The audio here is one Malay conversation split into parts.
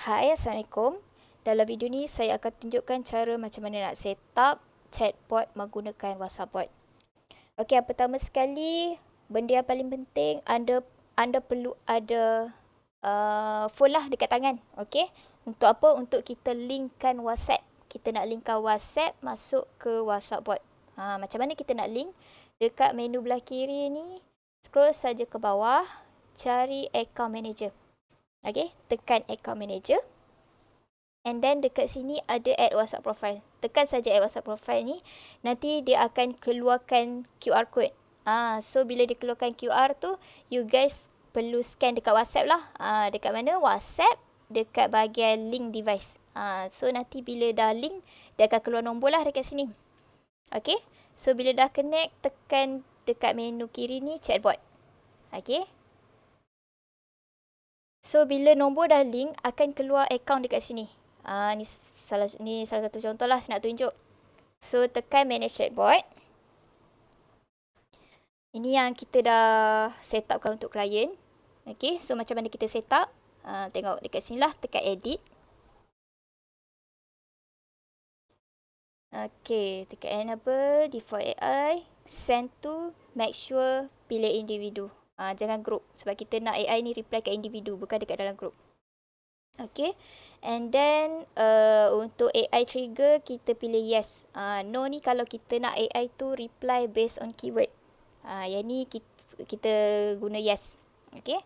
Hai, Assalamualaikum. Dalam video ni saya akan tunjukkan cara macam mana nak set up chatbot menggunakan WhatsApp bot. Okey, yang pertama sekali, benda yang paling penting, anda perlu ada phone lah dekat tangan. Okey. Untuk apa? Untuk kita linkkan WhatsApp. Kita nak linkkan WhatsApp masuk ke WhatsApp bot. Macam mana kita nak link? Dekat menu belah kiri ni, scroll saja ke bawah, cari account manager. Okay, tekan account manager. And then dekat sini ada add WhatsApp profile. Tekan saja add WhatsApp profile ni. Nanti dia akan keluarkan QR code. So bila dia keluarkan QR tu, you guys perlu scan dekat WhatsApp lah. Dekat mana? WhatsApp. Dekat bahagian link device. So nanti bila dah link, dia akan keluar nombor lah dekat sini. Okay. So bila dah connect, tekan dekat menu kiri ni chatbot. Okay. So, bila nombor dah link, akan keluar account dekat sini. Ni salah satu contoh lah nak tunjuk. So, tekan manage chatbot. Ini yang kita dah set upkan untuk klien. Okay, so macam mana kita set up? Tengok dekat sini lah, tekan edit. Okay, tekan enable, default AI, send to, make sure pilih individu. Jangan group. Sebab kita nak AI ni reply kat individu, bukan dekat dalam group. Okay. And then, untuk AI trigger, kita pilih yes. No ni kalau kita nak AI tu reply based on keyword. Yang ni kita guna yes. Okay.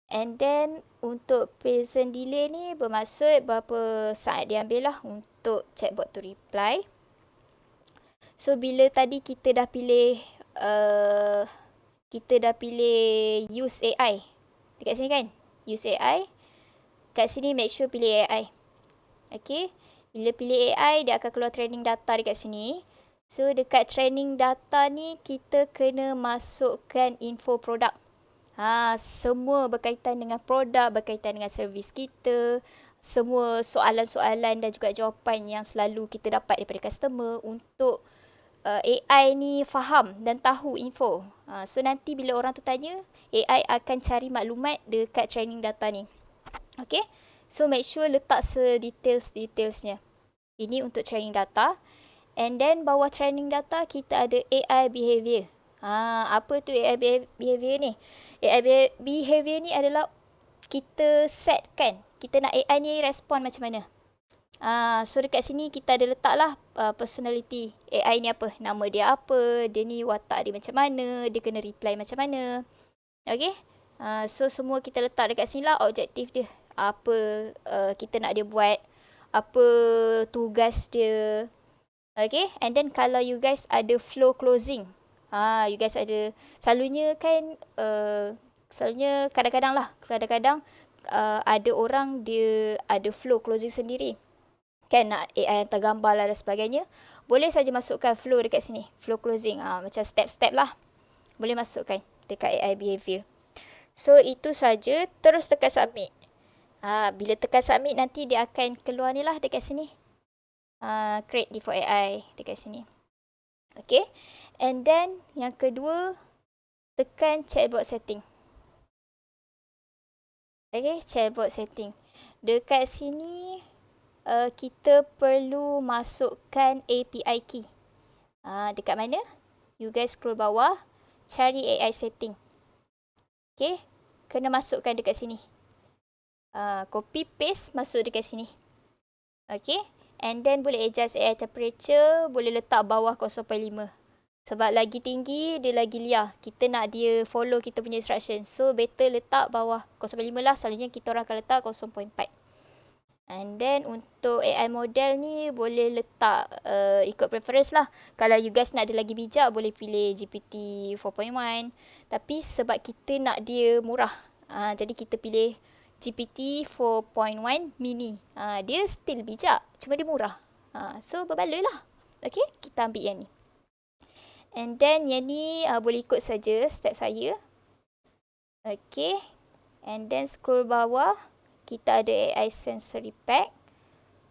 And then, untuk present delay ni bermaksud berapa saat dia ambil lah untuk chatbot tu reply. So, bila tadi kita dah pilih use AI. Dekat sini kan? Use AI. Kat sini make sure pilih AI. Okay. Bila pilih AI, dia akan keluar training data dekat sini. So, dekat training data ni, kita kena masukkan info produk. Semua berkaitan dengan produk, berkaitan dengan servis kita. Semua soalan-soalan dan juga jawapan yang selalu kita dapat daripada customer untuk AI ni faham dan tahu info. So nanti bila orang tu tanya, AI akan cari maklumat dekat training data ni. Okay. So make sure letak sedetails-detailsnya. Ini untuk training data. And then bawah training data kita ada AI behavior. Apa tu AI behavior ni? AI behavior ni adalah kita setkan. Kita nak AI ni respon macam mana. So dekat sini kita ada letak lah personality AI ni apa. Nama dia apa, dia ni watak dia macam mana, dia kena reply macam mana. Okay. So semua kita letak dekat sini lah objektif dia. Apa kita nak dia buat, apa tugas dia. Okay. And then kalau you guys ada flow closing. You guys ada, selalunya kan, kadang-kadang ada orang dia ada flow closing sendiri. Kan nak AI hantar gambar lah dan sebagainya. Boleh saja masukkan flow dekat sini. Flow closing. Macam step-step lah. Boleh masukkan dekat AI behavior. So, itu saja. Terus tekan submit. Bila tekan submit, nanti dia akan keluar ni lah dekat sini. Create default AI dekat sini. Okay. And then, yang kedua, tekan chatbot setting. Okay, chatbot setting. Dekat sini, kita perlu masukkan API key. Dekat mana? You guys scroll bawah, cari AI setting. Okay, kena masukkan dekat sini. Copy paste, masuk dekat sini. Okay, and then boleh adjust AI temperature, boleh letak bawah 0.5. Sebab lagi tinggi, dia lagi liar. Kita nak dia follow kita punya instruction. So, better letak bawah 0.5 lah. Selalunya kita orang akan letak 0.4. And then untuk AI model ni boleh letak ikut preference lah. Kalau you guys nak dia lagi bijak, boleh pilih GPT 4.1. Tapi sebab kita nak dia murah, jadi kita pilih GPT 4.1 mini. Dia still bijak, cuma dia murah. So berbaloi lah. Okay, kita ambil yang ni. And then yang ni boleh ikut saja step saya. Okay. And then scroll bawah. Kita ada AI sensory pack.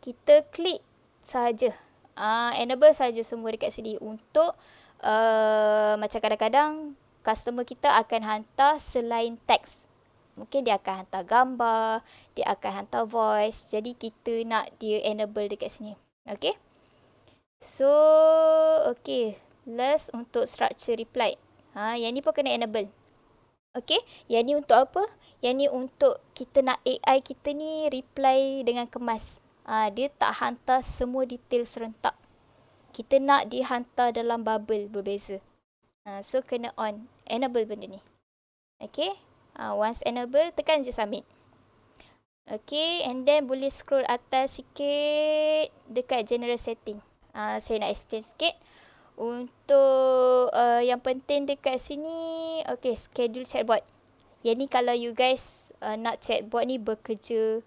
Kita klik saja. Enable saja semua dekat sini untuk macam kadang-kadang customer kita akan hantar selain teks. Mungkin dia akan hantar gambar, dia akan hantar voice. Jadi kita nak dia enable dekat sini. Okay. So, okay. Last untuk structure reply. Yang ni pun kena enable. Okay. Yang ni untuk apa? Yang ni untuk kita nak AI kita ni reply dengan kemas. Dia tak hantar semua detail serentak. Kita nak dia hantar dalam bubble berbeza. So, kena on. Enable benda ni. Okay. Once enable, tekan je submit. Okay. And then boleh scroll atas sikit dekat general setting. Saya nak explain sikit. Untuk yang penting dekat sini, okay, schedule chatbot. Yang ni kalau you guys nak chatbot ni bekerja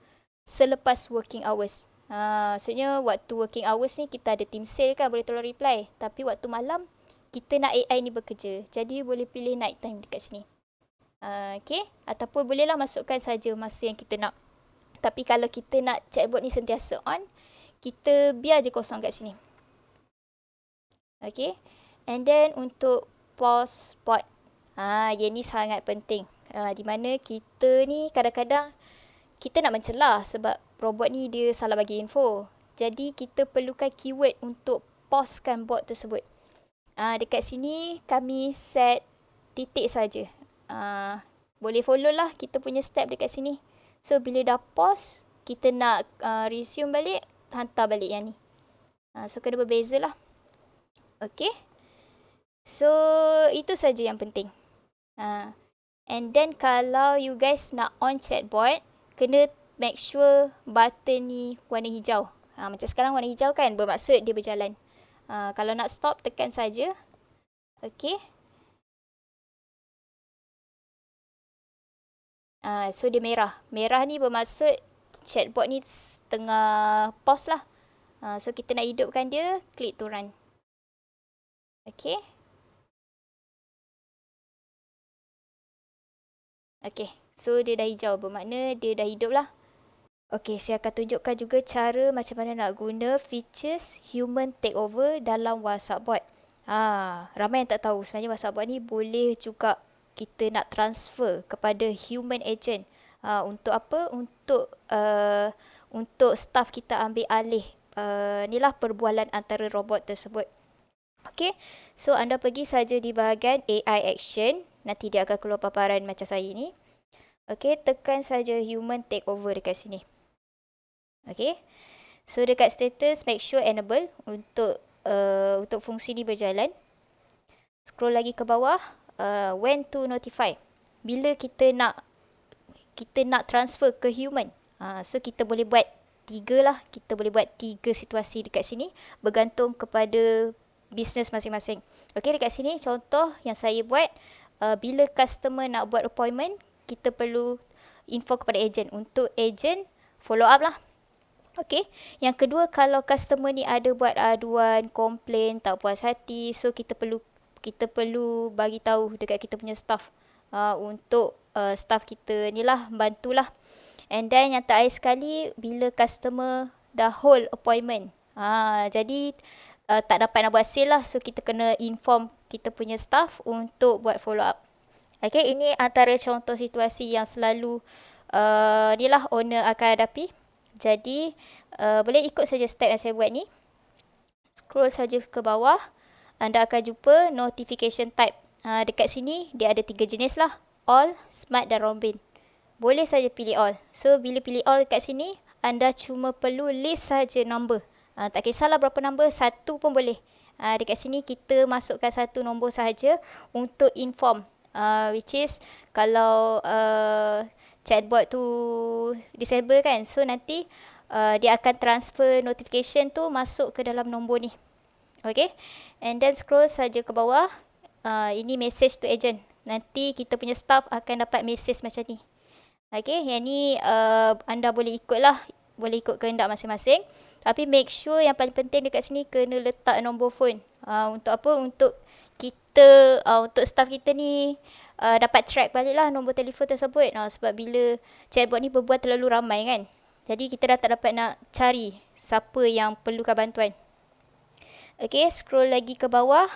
selepas working hours. Maksudnya waktu working hours ni kita ada team sale kan, boleh tolong reply. Tapi waktu malam kita nak AI ni bekerja. Jadi boleh pilih night time dekat sini. Okay. Ataupun bolehlah masukkan saja masa yang kita nak. Tapi kalau kita nak chatbot ni sentiasa on, kita biar je kosong kat sini. Okay. And then untuk pause bot. Yang ni sangat penting. Di mana kita ni kadang-kadang kita nak mencelah sebab robot ni dia salah bagi info. Jadi kita perlukan keyword untuk pausekan bot tersebut. Dekat sini kami set titik saja. Boleh follow lah kita punya step dekat sini. So bila dah pause, kita nak resume balik, hantar balik yang ni. So kena berbeza lah. Okay. So itu saja yang penting. And then kalau you guys nak on chatbot, kena make sure button ni warna hijau. Macam sekarang warna hijau kan, bermaksud dia berjalan. Kalau nak stop, tekan saja. Okay. So dia merah. Merah ni bermaksud chatbot ni tengah pause lah. So kita nak hidupkan dia, klik to run. Okay. Okay. So dia dah hijau, bermakna dia dah hidup lah. Okay, saya akan tunjukkan juga cara macam mana nak guna features human takeover dalam WhatsApp bot. Ramai yang tak tahu sebenarnya WhatsApp bot ni boleh juga kita nak transfer kepada human agent. Untuk apa? Untuk staff kita ambil alih. Inilah perbualan antara robot tersebut. Okay, so anda pergi saja di bahagian AI Action. Nanti dia akan keluar paparan macam saya ni. Okay, tekan saja human takeover dekat sini. Okay, so dekat status make sure enable untuk fungsi ni berjalan. Scroll lagi ke bawah, when to notify. Bila kita nak transfer ke human. So kita boleh buat 3 lah. Kita boleh buat 3 situasi dekat sini bergantung kepada bisnes masing-masing. Okay, dekat sini contoh yang saya buat, bila customer nak buat appointment, kita perlu info kepada agent. Untuk agent follow up lah. Okay. Yang kedua, kalau customer ni ada buat aduan, komplain, tak puas hati, so kita perlu bagi tahu dekat kita punya staff. Untuk staff kita ni lah, bantulah. And then yang terakhir sekali, bila customer dah hold appointment. Jadi tak dapat nak buat sale lah. So kita kena inform kita punya staff untuk buat follow up. Okay, ini antara contoh situasi yang selalu ni lah owner akan hadapi. Jadi boleh ikut saja step yang saya buat ni. Scroll saja ke bawah. Anda akan jumpa notification type. Dekat sini dia ada 3 jenis lah. All, Smart dan Robin. Boleh saja pilih all. So bila pilih all dekat sini, anda cuma perlu list saja nombor. Tak kisahlah berapa nombor, satu pun boleh. Dekat sini kita masukkan satu nombor sahaja untuk inform. Which is kalau chatbot tu disable kan. So nanti dia akan transfer notification tu masuk ke dalam nombor ni. Okay. And then scroll saja ke bawah. Ini message to agent. Nanti kita punya staff akan dapat message macam ni. Okay. Yang ni anda boleh ikut lah. Boleh ikut kehendak masing-masing. Tapi make sure yang paling penting dekat sini kena letak nombor phone. Untuk apa? Untuk kita, untuk staff kita ni dapat track balik lah nombor telefon tersebut. Sebab bila chatbot ni berbual terlalu ramai kan. Jadi kita dah tak dapat nak cari siapa yang perlukan bantuan. Okay, scroll lagi ke bawah.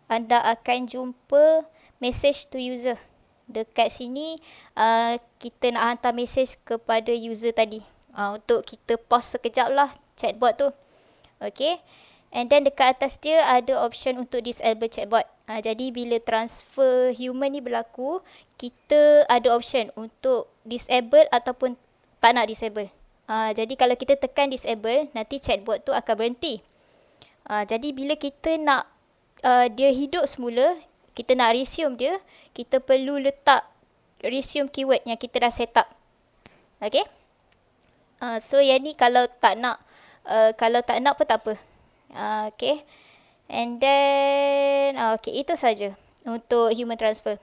Anda akan jumpa message to user. Dekat sini kita nak hantar mesej kepada user tadi. Untuk kita pause sekejap lah chatbot tu. Okay. And then dekat atas dia ada option untuk disable chatbot. Jadi bila transfer human ni berlaku, kita ada option untuk disable ataupun tak nak disable. Jadi kalau kita tekan disable, nanti chatbot tu akan berhenti. Jadi bila kita nak dia hidup semula, kita nak resume dia, kita perlu letak resume keyword yang kita dah set up. Okay. So yang ni kalau tak nak pun tak apa. Okay. And then okay, itu saja untuk human transfer.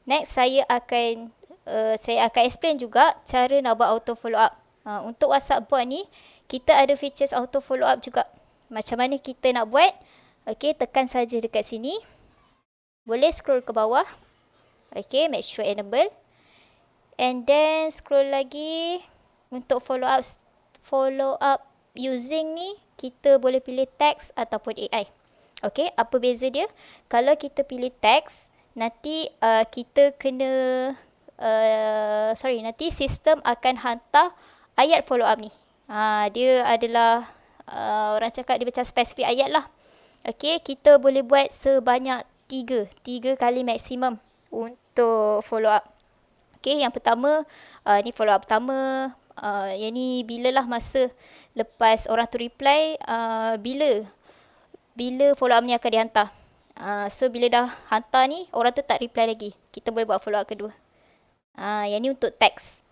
Next saya akan explain juga cara nak buat auto follow up. Untuk WhatsApp bot ni kita ada features auto follow up juga. Macam mana kita nak buat? Okay, tekan saja dekat sini. Boleh scroll ke bawah. Okay, make sure enable. And then scroll lagi. Untuk follow up using ni, kita boleh pilih text ataupun AI. Okay, apa beza dia? Kalau kita pilih text, nanti kita kena nanti sistem akan hantar ayat follow up ni. Dia adalah orang cakap dia macam spesifik ayat lah. Okay, kita boleh buat sebanyak 3 kali maksimum untuk follow up. Okay, yang pertama, ni follow up pertama. Yang ni bilalah masa lepas orang tu reply, bila follow up ni akan dihantar. So bila dah hantar ni, orang tu tak reply lagi, kita boleh buat follow up kedua. Yang ni untuk teks.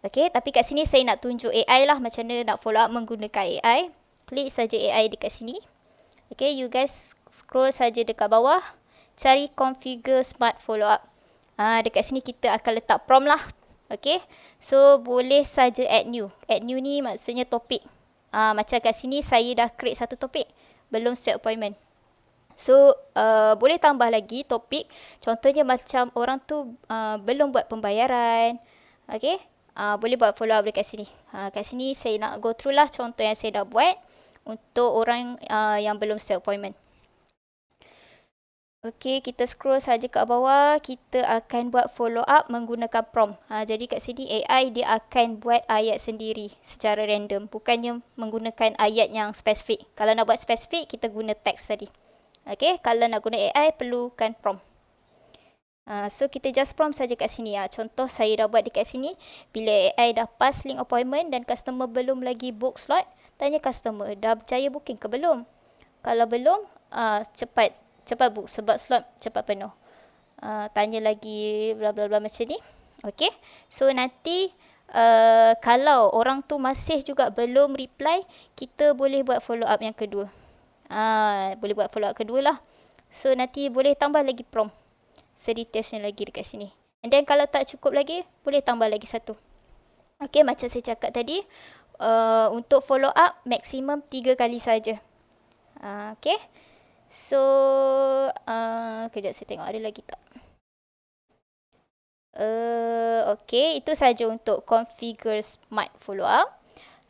Okay, tapi kat sini saya nak tunjuk AI lah, macam mana nak follow up menggunakan AI. Klik saja AI dekat sini. Okay, you guys scroll saja dekat bawah, cari configure smart follow up. Dekat sini kita akan letak prompt lah. Okay, so boleh saja add new. Add new ni maksudnya topik. Macam kat sini saya dah create satu topik, belum set appointment. So boleh tambah lagi topik. Contohnya macam orang tu belum buat pembayaran. Okay, boleh buat follow up dekat sini. Kat sini saya nak go through lah contoh yang saya dah buat untuk orang yang belum set appointment. Okay, kita scroll saja kat bawah. Kita akan buat follow up menggunakan prompt. Jadi kat sini AI dia akan buat ayat sendiri secara random. Bukannya menggunakan ayat yang spesifik. Kalau nak buat spesifik, kita guna teks tadi. Okay, kalau nak guna AI, perlukan prompt. So kita just prompt saja kat sini. Contoh saya dah buat dekat sini. Bila AI dah pass link appointment dan customer belum lagi book slot, tanya customer, dah berjaya booking ke belum? Kalau belum, cepat book sebab slot cepat penuh. Tanya lagi bla bla bla macam ni. Okay. So nanti kalau orang tu masih juga belum reply, kita boleh buat follow up yang kedua. Boleh buat follow up kedua lah. So nanti boleh tambah lagi prompt sedetailsnya lagi dekat sini. And then kalau tak cukup lagi, boleh tambah lagi satu. Okay, macam saya cakap tadi, untuk follow up maksimum 3 kali saja. Okay. So kejap saya tengok ada lagi tak. Okay, itu saja untuk configure smart follow up.